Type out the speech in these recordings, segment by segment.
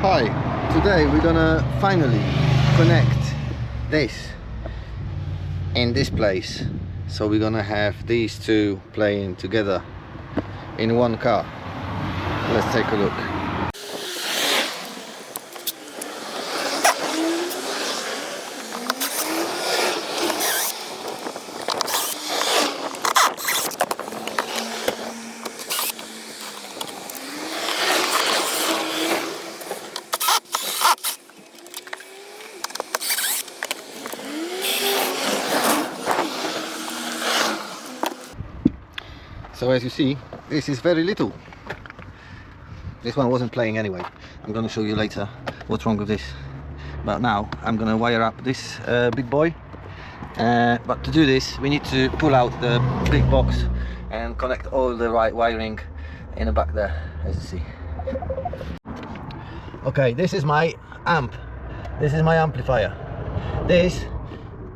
Hi, today we're gonna finally connect this in this place. So we're gonna have these two playing together in one car. Let's take a look. So as you see, this is very little. This one wasn't playing anyway. I'm going to show you later what's wrong with this. But now I'm going to wire up this big boy. But to do this, we need to pull out the big box and connect all the right wiring in the back there, as you see. Okay, this is my amp. This is my amplifier. This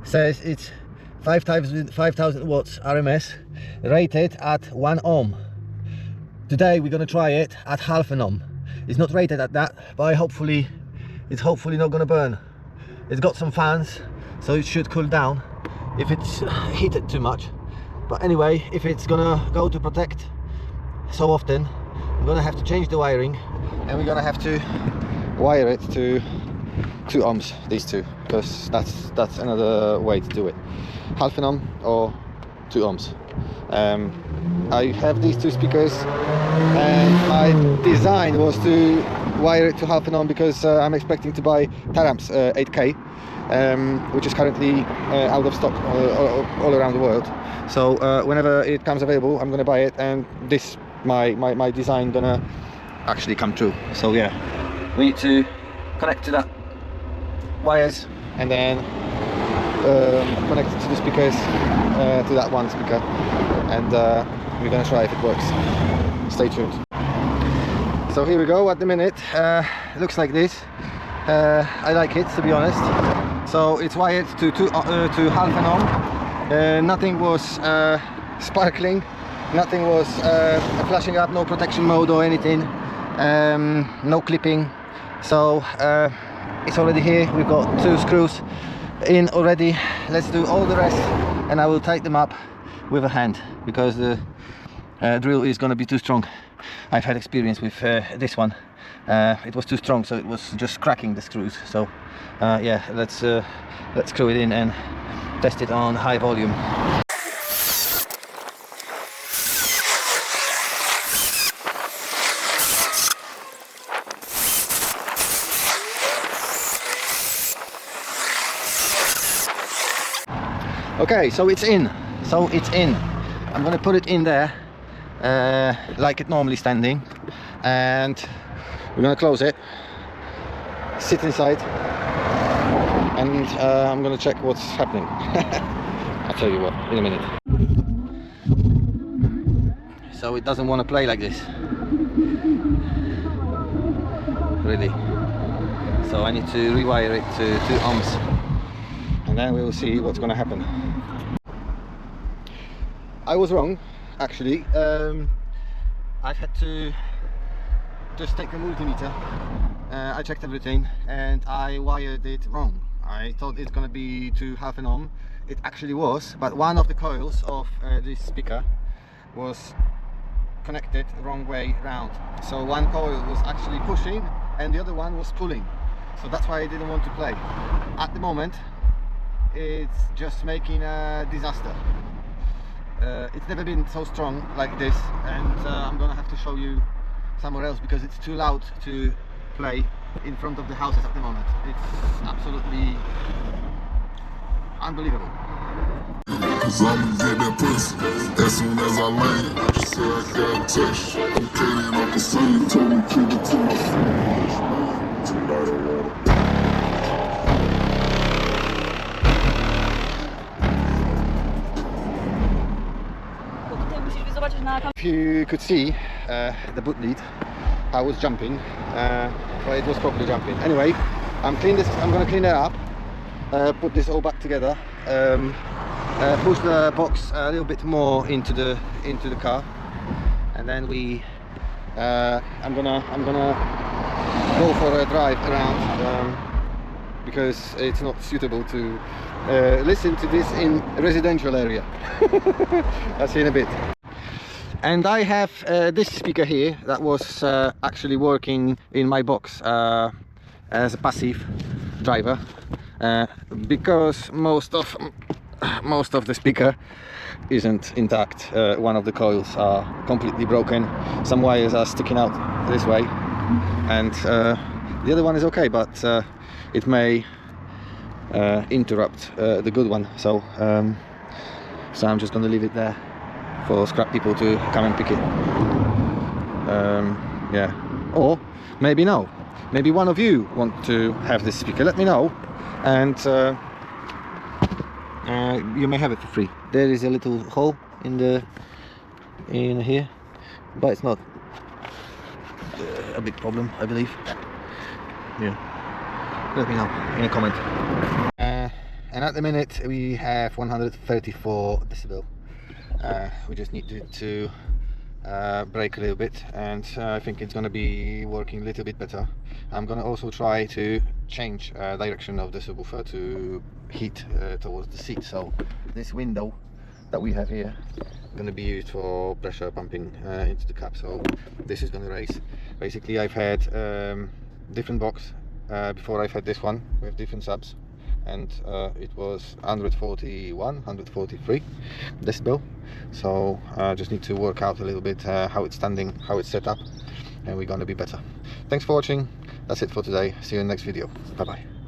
says it's 5,000 watts RMS, rated at 1 ohm. Today we're going to try it at half an ohm. It's not rated at that, but it's hopefully not going to burn. It's got some fans, so it should cool down if it's heated too much. But anyway, if it's gonna go to protect so often, I'm gonna have to change the wiring, and we're gonna have to wire it to 2 ohms, these two, because that's another way to do it. Half an ohm or 2 ohms. I have these two speakers, and my design was to wire it to half an ohm because I'm expecting to buy Taramps 8K, which is currently out of stock all around the world. So whenever it comes available, I'm going to buy it, and this my design gonna actually come true. So yeah, we need to connect to that wires and then connect it to the speakers, to that one speaker, and we're gonna try if it works. Stay tuned. So here we go. At the minute, it looks like this. I like it, to be honest. So it's wired to half an ohm. Nothing was sparkling, nothing was flashing up, no protection mode or anything, no clipping. So it's already here. We've got 2 screws in already. Let's do all the rest, and I will tighten them up with a hand because the drill is going to be too strong. I've had experience with this one. It was too strong, so it was just cracking the screws. So yeah, let's screw it in and test it on high volume. Okay, so it's in. I'm gonna put it in there like it normally standing, and we're gonna close it, sit inside, and I'm gonna check what's happening. I'll tell you what in a minute. So it doesn't want to play like this, really. So I need to rewire it to 2 ohms, and then we will see what's gonna happen. I was wrong, actually. I've had to just take the multimeter. I checked everything and I wired it wrong. I thought it's gonna be to half an ohm. It actually was, but one of the coils of this speaker was connected the wrong way round. So one coil was actually pushing and the other one was pulling. So that's why I didn't want to play. At the moment, it's just making a disaster. It's never been so strong like this, and I'm gonna have to show you somewhere else because it's too loud to play in front of the houses at the moment. It's absolutely unbelievable. Cause I'm gonna get that pussy as soon as I land. She said I got a touch. Okay, then I can see you. Told me keep it to my friend. Tonight I wanna. If you could see the boot lead, I was jumping, but it was properly jumping. Anyway, I'm gonna clean it up, put this all back together, push the box a little bit more into the car, and then I'm gonna go for a drive around because it's not suitable to listen to this in residential area. I'll see in a bit. And I have this speaker here that was actually working in my box as a passive driver, because most of the speaker isn't intact. One of the coils are completely broken, some wires are sticking out this way, and the other one is okay, but it may interrupt the good one, so I'm just going to leave it there for scrap people to come and pick it. Yeah, or maybe no, maybe one of you want to have this speaker, let me know, and you may have it for free. There is a little hole in here, but it's not a big problem, I believe. Yeah, let me know in a comment. And at the minute we have 134 decibel. We just need to brake a little bit, and I think it's going to be working a little bit better. I'm going to also try to change direction of the subwoofer to heat towards the seat, so this window that we have here is going to be used for pressure pumping into the cab, so this is going to raise. Basically I've had different box before. I've had this one with different subs, and it was 141, 143 decibel, so I just need to work out a little bit how it's standing, how it's set up, and we're going to be better. Thanks for watching. That's it for today. See you in the next video. Bye bye.